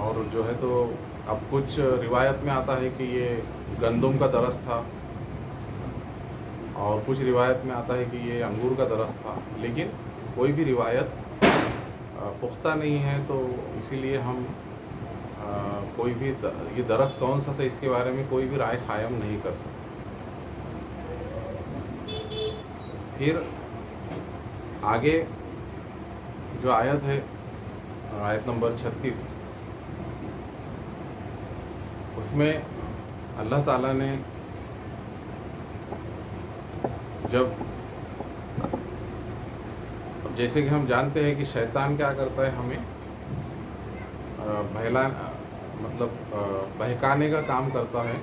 اور جو ہے تو اب کچھ روایت میں آتا ہے کہ یہ گندم کا درخت تھا، اور کچھ روایت میں آتا ہے کہ یہ انگور کا درخت تھا، لیکن کوئی بھی روایت پختہ نہیں ہے، تو اسی لیے ہم کوئی بھی یہ درخت کون سا تھا اس کے بارے میں کوئی بھی رائے قائم نہیں کر سکتے۔ پھر آگے جو آیت ہے، آیت نمبر 36، اس میں اللہ تعالیٰ نے جیسے کہ ہم جانتے ہیں کہ شیطان کیا کرتا ہے، ہمیں بہکانے کا کام کرتا ہے،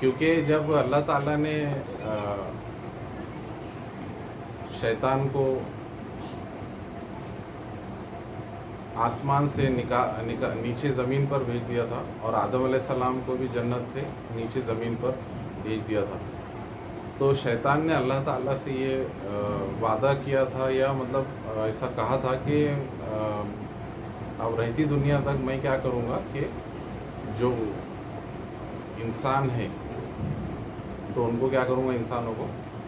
کیونکہ جب اللہ تعالیٰ نے شیطان کو آسمان سے نیچے زمین پر بھیج دیا تھا، اور آدم علیہ السلام کو بھی جنت سے نیچے زمین پر بھیج دیا تھا، تو شیطان نے اللہ تعالیٰ سے یہ وعدہ کیا تھا، یا مطلب ایسا کہا تھا کہ اب رہتی دنیا تک میں کیا کروں گا کہ جو انسان ہے تو ان کو کیا کروں گا، انسانوں کو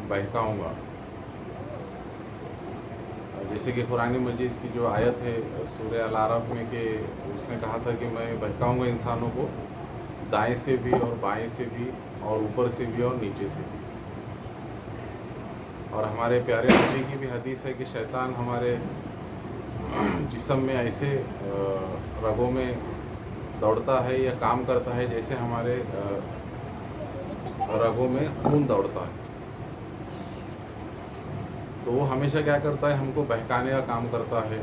بہکاؤں گا۔ جیسے کہ قرآن مجید کی جو آیت ہے سورہ الاعراف میں، کہ اس نے کہا تھا کہ میں بہکاؤں گا انسانوں کو دائیں سے بھی اور بائیں سے بھی، اور اوپر سے بھی اور نیچے سے بھی۔ اور ہمارے پیارے نبی کی بھی حدیث ہے کہ شیطان ہمارے جسم میں ایسے رگوں میں دوڑتا ہے یا کام کرتا ہے جیسے ہمارے رگوں میں خون دوڑتا ہے، تو وہ ہمیشہ کیا کرتا ہے، ہم کو بہکانے کا کام کرتا ہے۔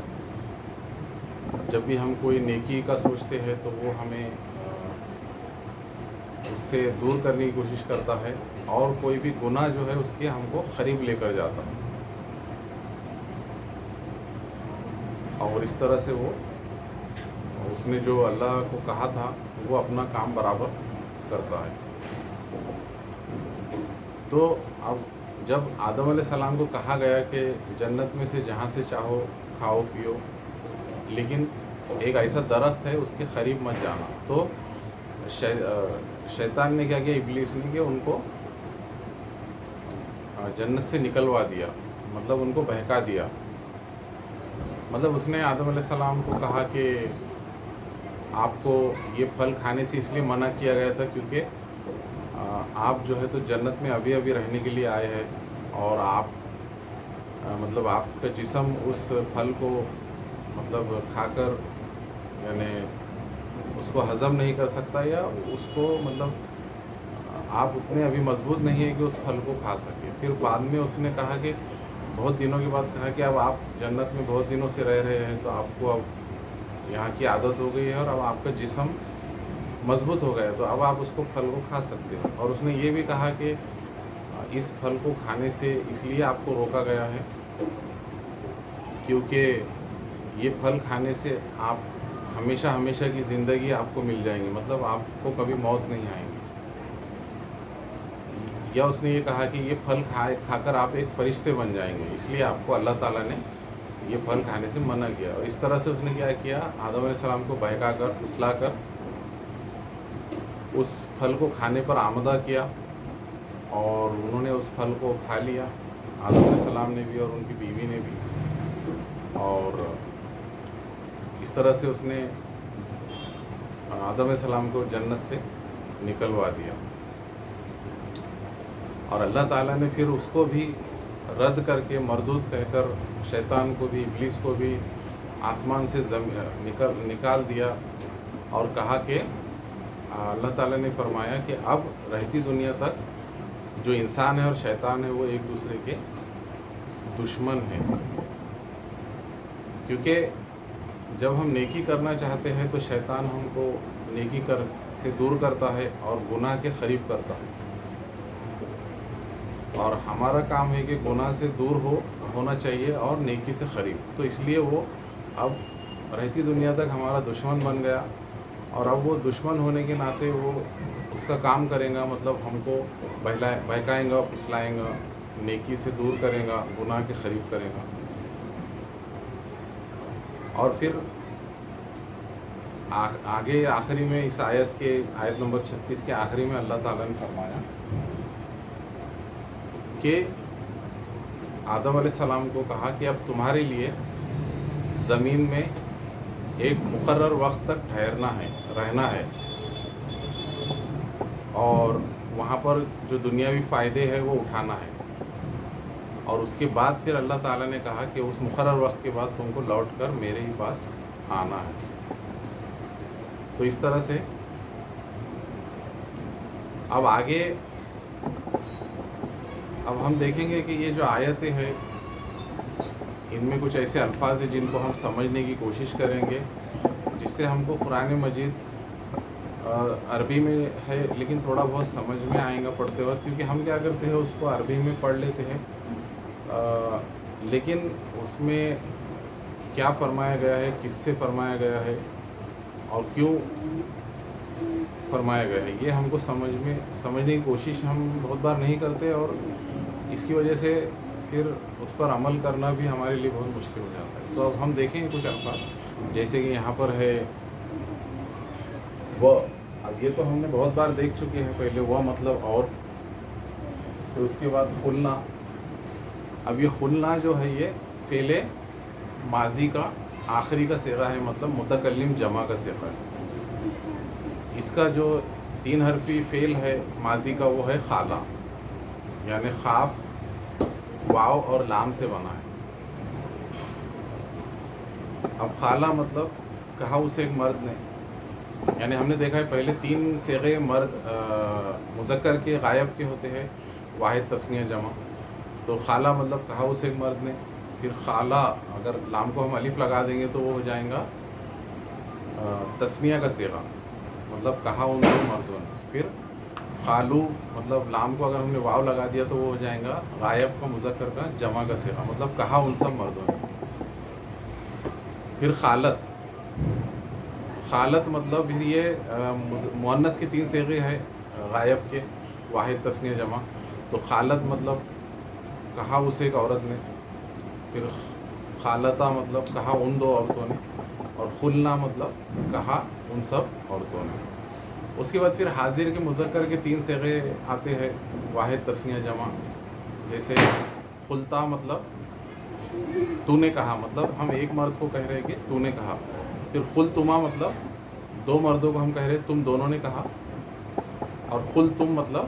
جب بھی ہم کوئی نیکی کا سوچتے ہیں تو وہ ہمیں اس سے دور کرنے کی کوشش کرتا ہے، اور کوئی بھی گناہ جو ہے اس کے ہم کو قریب لے کر جاتا ہے، اور اس طرح سے وہ اس نے جو اللہ کو کہا تھا وہ اپنا کام برابر کرتا ہے۔ تو اب جب آدم علیہ السلام کو کہا گیا کہ جنت میں سے جہاں سے چاہو کھاؤ پیو، لیکن ایک ایسا درخت ہے اس کے قریب مت جانا، تو شیطان نے کیا کیا، ابلیس نے، کہ ان کو جنت سے نکلوا دیا، مطلب ان کو بہکا دیا۔ مطلب اس نے آدم علیہ السلام کو کہا کہ آپ کو یہ پھل کھانے سے اس لیے منع کیا گیا تھا کیونکہ آپ جو ہے تو جنت میں ابھی ابھی رہنے کے لیے آئے ہیں، اور آپ مطلب آپ کا جسم اس پھل کو مطلب کھا کر یعنی اس کو ہضم نہیں کر سکتا، یا اس کو مطلب آپ اتنے ابھی مضبوط نہیں ہیں کہ اس پھل کو کھا سکے۔ پھر بعد میں اس نے کہا کہ بہت دنوں کے بعد کہا کہ اب آپ جنت میں بہت دنوں سے رہ رہے ہیں، تو آپ کو اب یہاں کی عادت ہو گئی ہے، اور اب آپ کا جسم مضبوط ہو گیا، تو اب آپ اس کو پھل کو کھا سکتے ہیں۔ اور اس نے یہ بھی کہا کہ اس پھل کو کھانے سے اس لیے آپ کو روکا گیا ہے کیونکہ یہ پھل کھانے سے آپ ہمیشہ ہمیشہ کی زندگی آپ کو مل جائیں گی، مطلب آپ کو کبھی موت نہیں آئے گی۔ یا اس نے یہ کہا کہ یہ پھل کھا کر آپ ایک فرشتے بن جائیں گے، اس لیے آپ کو اللہ تعالیٰ نے یہ پھل کھانے سے منع کیا۔ اور اس طرح سے اس نے کیا کیا، آدم علیہ السلام کو بہکا کر پھسلا کر اس پھل کو کھانے پر آمادہ کیا، اور انہوں نے اس پھل کو کھا لیا، آدم علیہ السلام نے بھی اور ان کی بیوی نے بھی، اور اس طرح سے اس نے آدم علیہ السلام کو جنت سے نکلوا دیا۔ اور اللہ تعالیٰ نے پھر اس کو بھی رد کر کے مردود کہہ کر شیطان کو بھی، ابلیس کو بھی آسمان سے نکال دیا، اور کہا کہ اللہ تعالیٰ نے فرمایا کہ اب رہتی دنیا تک جو انسان ہے اور شیطان ہے وہ ایک دوسرے کے دشمن ہیں، کیونکہ جب ہم نیکی کرنا چاہتے ہیں تو شیطان ہم کو نیکی سے دور کرتا ہے اور گناہ کے قریب کرتا ہے، اور ہمارا کام ہے کہ گناہ سے دور ہونا چاہیے اور نیکی سے قریب، تو اس لیے وہ اب رہتی دنیا تک ہمارا دشمن بن گیا، اور اب وہ دشمن ہونے کے ناطے وہ اس کا کام کرے گا، مطلب ہم کو بہکائیں گا، پھسلائیں گا، نیکی سے دور کرے گا، گناہ کے قریب کرے گا۔ اور پھر آگے آخری میں اس آیت کے آیت نمبر 36 کے آخری میں اللہ تعالیٰ نے فرمایا کہ آدم علیہ السلام کو کہا کہ اب تمہارے لیے زمین میں ایک مقرر وقت تک ٹھہرنا ہے، رہنا ہے، اور وہاں پر جو دنیاوی فائدے ہیں وہ اٹھانا ہے، اور اس کے بعد پھر اللہ تعالیٰ نے کہا کہ اس مقرر وقت کے بعد تم کو لوٹ کر میرے ہی پاس آنا ہے۔ تو اس طرح سے اب آگے اب ہم دیکھیں گے کہ یہ جو آیتیں ہیں ان میں کچھ ایسے الفاظ ہیں جن کو ہم سمجھنے کی کوشش کریں گے، جس سے ہم کو قرآن مجید عربی میں ہے لیکن تھوڑا بہت سمجھ میں آئے گا پڑھتے وقت، کیونکہ ہم کیا کرتے ہیں اس کو عربی میں پڑھ لیتے ہیں، لیکن اس میں کیا فرمایا گیا ہے، کس سے فرمایا گیا ہے اور کیوں فرمایا گیا ہے، یہ ہم کو سمجھنے کی کوشش ہم بہت بار نہیں کرتے، اور اس کی وجہ سے پھر اس پر عمل کرنا بھی ہمارے لیے بہت مشکل ہو جاتا ہے۔ تو اب ہم دیکھیں گے کچھ الفاظ، جیسے کہ یہاں پر ہے وہ، اب یہ تو ہم نے بہت بار دیکھ چکے ہیں پہلے، وہ مطلب اور، پھر اس کے بعد خلنا۔ اب یہ خلنا جو ہے یہ فعل ماضی کا آخری کا صیغہ ہے، مطلب متکلم جمع کا صیغہ ہے۔ اس کا جو 3 حرفی فعل ہے ماضی کا وہ ہے خالہ، یعنی خاف، واو اور لام سے بنا ہے۔ اب خالہ مطلب کہا اسے ایک مرد نے، یعنی ہم نے دیکھا ہے پہلے 3 صیغے مرد مذکر کے غائب کے ہوتے ہیں، واحد تثنیہ جمع، تو خالہ مطلب کہا اسے ایک مرد نے، پھر خالہ اگر لام کو ہم الف لگا دیں گے تو وہ ہو جائیں گا تثنیہ کا صیغہ، مطلب کہا ان دو مردوں نے، پھر خالو مطلب لام کو اگر ہم نے واو لگا دیا تو وہ ہو جائیں گا غائب کا مذکر کا جمع کا صیغہ، مطلب کہا ان سب مردوں نے۔ پھر خالت، خالت مطلب پھر یہ مؤنث کے 3 صیغے ہیں غائب کے، واحد تثنیہ جمع، تو خالت مطلب کہا اسے ایک عورت نے، پھر خالتہ مطلب کہا ان 2 عورتوں نے، اور خلنا مطلب کہا ان سب عورتوں نے۔ اس کے بعد پھر حاضر کے مذکر کے 3 صیغے آتے ہیں واحد تثنیہ جمع، جیسے خلتا مطلب تو نے کہا، مطلب ہم ایک مرد کو کہہ رہے کہ تو نے کہا، پھر خلتما مطلب 2 مردوں کو ہم کہہ رہے تم دونوں نے کہا، اور خلتم مطلب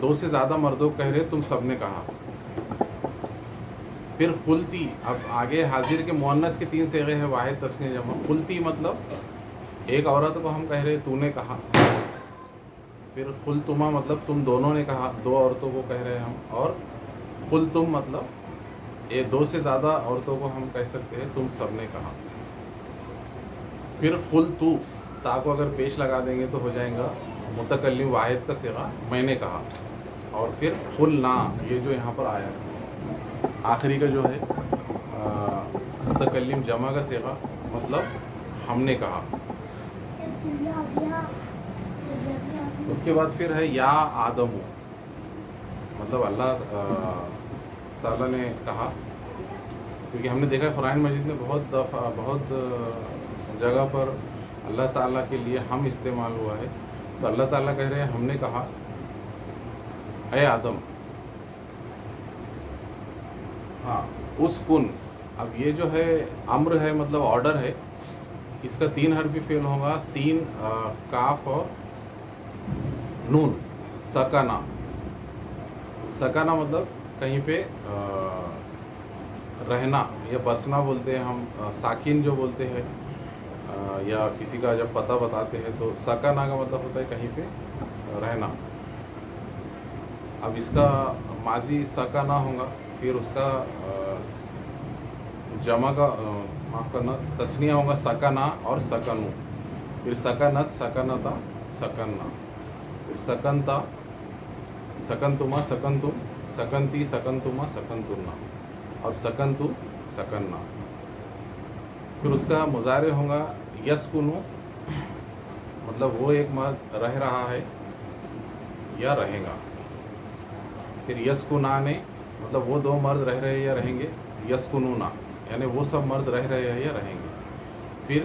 2 سے زیادہ مردوں کو کہہ رہے تم سب نے کہا۔ پھر خلتی، اب آگے حاضر کے مؤنث کے 3 صیغے ہیں واحد تثنیہ جمع، خلتی مطلب ایک عورت کو ہم کہہ رہے تو نے کہا، پھر خلتما مطلب تم دونوں نے کہا، 2 عورتوں کو کہہ رہے ہم، اور خلتم مطلب 2 سے زیادہ عورتوں کو ہم کہہ سکتے ہیں تم سب نے کہا۔ پھر خلتو، تا کو اگر پیش لگا دیں گے تو ہو جائیں گا متکلم واحد کا صیغہ میں نے کہا، اور پھر خلنا، یہ جو یہاں پر آیا ہے آخری کا جو ہے متکلم جمع کا صیغہ، مطلب ہم نے کہا۔ اس کے بعد پھر ہے یا آدم، مطلب اللہ تعالیٰ نے کہا، کیونکہ ہم نے دیکھا قرآن مجید میں بہت دفعہ بہت جگہ پر اللہ تعالیٰ کے لیے ہم استعمال ہوا ہے، تو اللہ تعالیٰ کہہ رہے ہیں ہم نے کہا اے آدم، ہاں اس کن، اب یہ جو ہے امر ہے مطلب آرڈر ہے، اس کا 3 حرفی فعل ہوگا سین، کاف اور نون، سکنا۔ سکنا مطلب کہیں پہ رہنا یا بسنا بولتے ہیں ہم، ساکن جو بولتے ہیں، یا کسی کا جب پتہ بتاتے ہیں تو سکنا کا مطلب ہوتا ہے کہیں پہ رہنا۔ اب اس کا ماضی سکنا ہوگا، پھر اس کا جمع کا معاف کرنا تثنیہ ہوگا سکنا اور سکنو، پھر سکنت، سکنتا، سکننا، پھر سکنتا، سکنتما، سکنتم، سکنتی، سکنتما، سکنتنا، اور سکنتو، سکننا۔ پھر اس کا مضارع ہوگا یسکنو، مطلب وہ ایک مرد رہ رہا ہے یا رہے گا، پھر یسکنانے، مطلب وہ 2 مرد رہ رہے یا رہیں گے، یسکنونا یعنی وہ سب مرد رہ رہے ہیں یا رہیں گے، پھر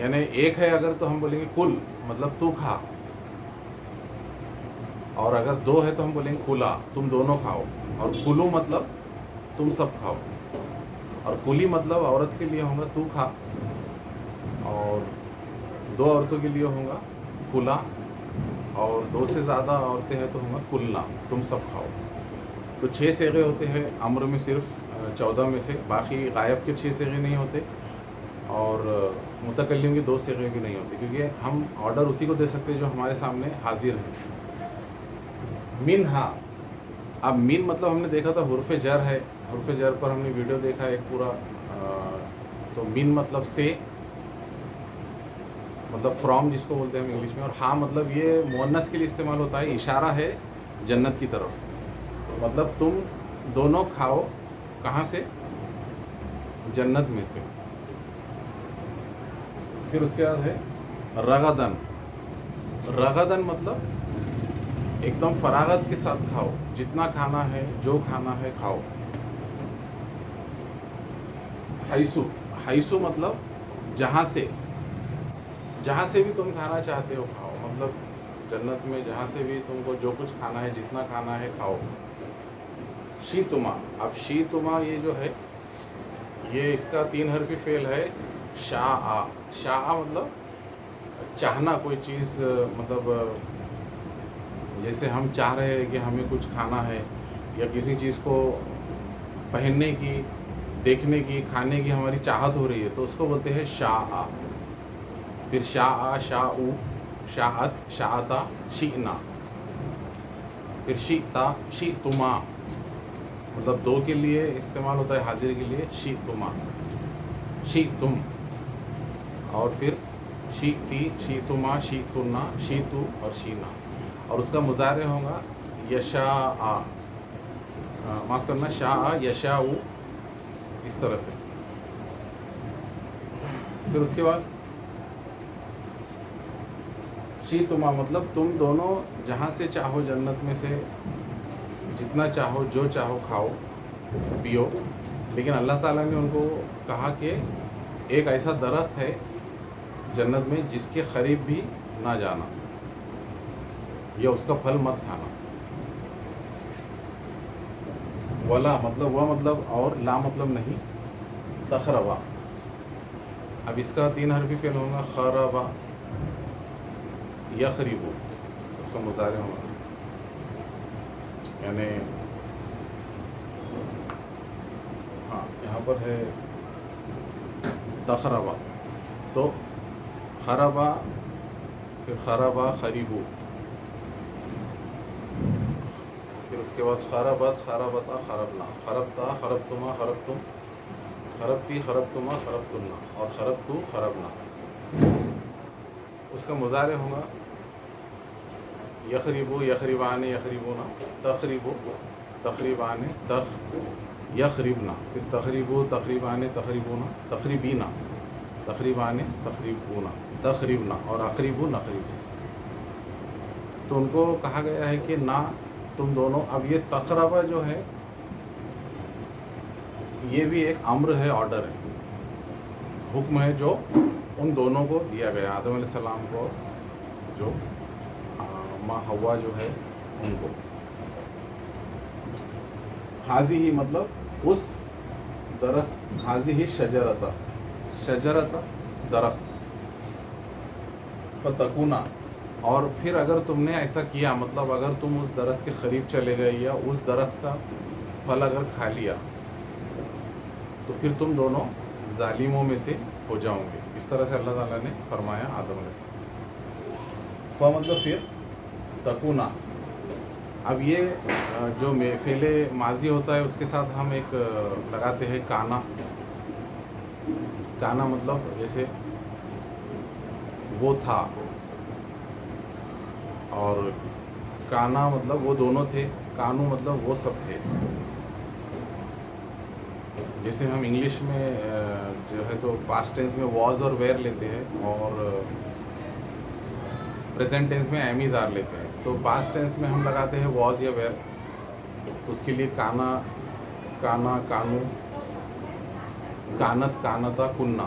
یعنی ایک ہے اگر تو ہم بولیں گے کل مطلب تو کھا، اور اگر دو ہے تو ہم بولیں گے کلا تم دونوں کھاؤ، اور کلو مطلب تم سب کھاؤ، اور کلی مطلب عورت کے لیے ہوگا تو کھا، اور دو عورتوں کے لیے ہوگا کلا، اور دو سے زیادہ عورتیں ہیں تو ہوگا کلنا تم سب کھاؤ۔ تو 6 صیغے ہوتے ہیں امر میں، صرف 14 میں سے، باقی غائب کے 6 صیغے نہیں ہوتے، اور متکلم کے 2 صیغے بھی نہیں ہوتے، کیونکہ ہم آرڈر اسی کو دے سکتے جو ہمارے سامنے حاضر ہے۔ منہا، اب من مطلب ہم نے دیکھا تھا حرف جر ہے، حرف جر پر ہم نے ویڈیو دیکھا ایک پورا، تو من مطلب سے، مطلب فرام جس کو بولتے ہیں ہم انگلش میں، اور ہاں مطلب یہ مؤنث کے لیے استعمال ہوتا ہے، اشارہ ہے جنت کی طرف، مطلب تم دونوں کھاؤ کہاں سے؟ جنت میں سے۔ پھر اس کے بعد ہے رغدن، رغدن مطلب ایک دم فراغت کے ساتھ کھاؤ، جتنا کھانا ہے جو کھانا ہے کھاؤ۔ حیثو، حیثو مطلب جہاں سے، جہاں سے بھی تم کھانا چاہتے ہو کھاؤ، مطلب جنت میں جہاں سے بھی تم کو جو کچھ کھانا ہے جتنا کھانا ہے کھاؤ۔ شیتما، اب شیتما یہ جو ہے یہ اس کا 3 حرفی فعل ہے شاء، شاء مطلب چاہنا کوئی چیز، مطلب جیسے ہم چاہ رہے ہیں کہ ہمیں کچھ کھانا ہے، یا کسی چیز کو پہننے کی، دیکھنے کی، کھانے کی ہماری چاہت ہو رہی ہے تو اس کو بولتے ہیں شاء۔ پھر شاء، شاء، شاءت، شاءتا، شئنا، پھر شئتا، شئتما، مطلب 2 کے لیے استعمال ہوتا ہے حاضر کے لیے شئتما، شئتم، اور پھر شئتی، شئتما، شئتنا، شئتو اور شئنا، اور اس کا مضارع ہوگا یشاء، معاف کرنا شاء یشاء، اس طرح سے۔ پھر اس کے بعد شئتما مطلب تم دونوں جہاں سے چاہو جنت میں سے جتنا چاہو جو چاہو کھاؤ پیو، لیکن اللہ تعالیٰ نے ان کو کہا کہ ایک ایسا درخت ہے جنت میں جس کے قریب بھی نہ جانا، یا اس کا پھل مت کھانا۔ ولا مطلب وہ مطلب اور، لا مطلب نہیں، تقربا، اب اس کا 3 حرفی فعل ہوگا خربا، یخربو، اس کا مضارع ہوگا، یعنی ہاں یہاں پر ہے تخربا، تو خربا، پھر خربا، خریبو، پھر اس کے بعد خربت، خربتا، خربنا، خربتا، خربتما، خربتم، خربتی، خربتما، خربتنا، اور خربتو، خربنا۔ اس کا مضارع ہوگا یخربو، یخربان، یخربونا، تخریبو، تخریبان، یخربنا، پھر تخریبو، تخریبان، تخریبونا، تخریبینا، تخریبان، تخریبونا، تخریبنا، اور اقریبو، نقریبو۔ تو ان کو کہا گیا ہے کہ نہ تم دونوں، اب یہ تقربہ جو ہے یہ بھی ایک امر ہے، آرڈر ہے، حکم ہے جو ان دونوں کو دیا گیا، آدم علیہ السلام کو، جو ماں حوا جو ہے ان کو۔ حاضی ہی مطلب اس درخت، حاضی ہی شجرتا، شجرتا درخت، فتکونا، اور پھر اگر تم نے ایسا کیا، مطلب اگر تم اس درخت کے قریب چلے گئے یا اس درخت کا پھل اگر کھا لیا تو پھر تم دونوں ظالموں میں سے ہو جاؤں گے، اس طرح سے اللہ تعالیٰ نے فرمایا آدم علیہ السلام۔ مطلب پھر تکونا، اب یہ جو فعل ماضی ہوتا ہے اس کے ساتھ ہم ایک لگاتے ہیں کانا، کانا مطلب جیسے وہ تھا، اور کانا مطلب وہ دونوں تھے، کانو مطلب وہ سب تھے۔ جیسے ہم انگلش میں جو ہے تو پاسٹ ٹینس میں واز اور ویئر لیتے ہیں، اور پریزنٹ ٹینس میں ایم ایز آر لیتے ہیں، تو پاسٹ ٹینس میں ہم لگاتے ہیں واز یا ویئر، تو اس کے لیے کانا، کانا، کانو، کانت، کانتا، کننا،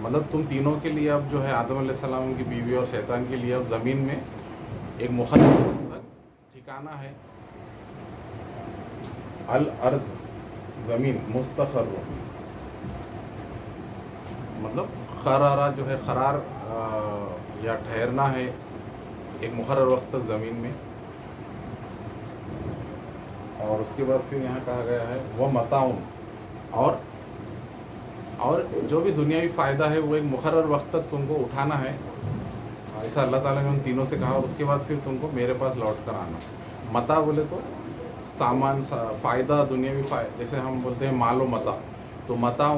مطلب تم تینوں کے لیے اب جو ہے آدم علیہ السلام کی بیوی اور شیطان کے لیے اب زمین میں ایک مقرر تک ٹھکانہ ہے. الارض زمین مستقر مطلب قرارہ جو ہے قرار یا ٹھہرنا ہے ایک مقرر وقت تک زمین میں. اور اس کے بعد پھر یہاں کہا گیا ہے وہ متاعن اور جو بھی دنیاوی فائدہ ہے وہ ایک مقرر وقت تک تم کو اٹھانا ہے. ایسا اللہ تعالیٰ نے ان تینوں سے کہا اور اس کے بعد پھر تم کو میرے پاس لوٹ کر آنا. متاع بولے تو سامان فائدہ دنیاوی فائدہ جیسے ہم بولتے ہیں مال و متاع. تو متاع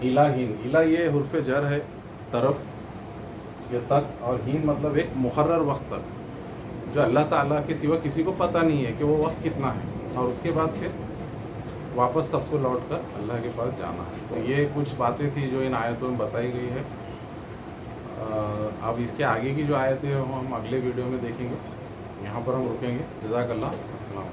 الہین الہ یہ حرف جر ہے طرف یہ تک اور ہین مطلب ایک مقرر وقت تک جو اللہ تعالیٰ کے سوا کسی کو پتہ نہیں ہے کہ وہ وقت کتنا ہے. اور اس کے بعد پھر واپس سب کو لوٹ کر اللہ کے پاس جانا ہے. تو یہ کچھ باتیں تھی جو ان آیتوں میں بتائی گئی ہے. اب اس کے آگے کی جو آیتیں ہیں وہ ہم اگلے ویڈیو میں دیکھیں گے. یہاں پر ہم رکیں گے. جزاک اللہ. السلام.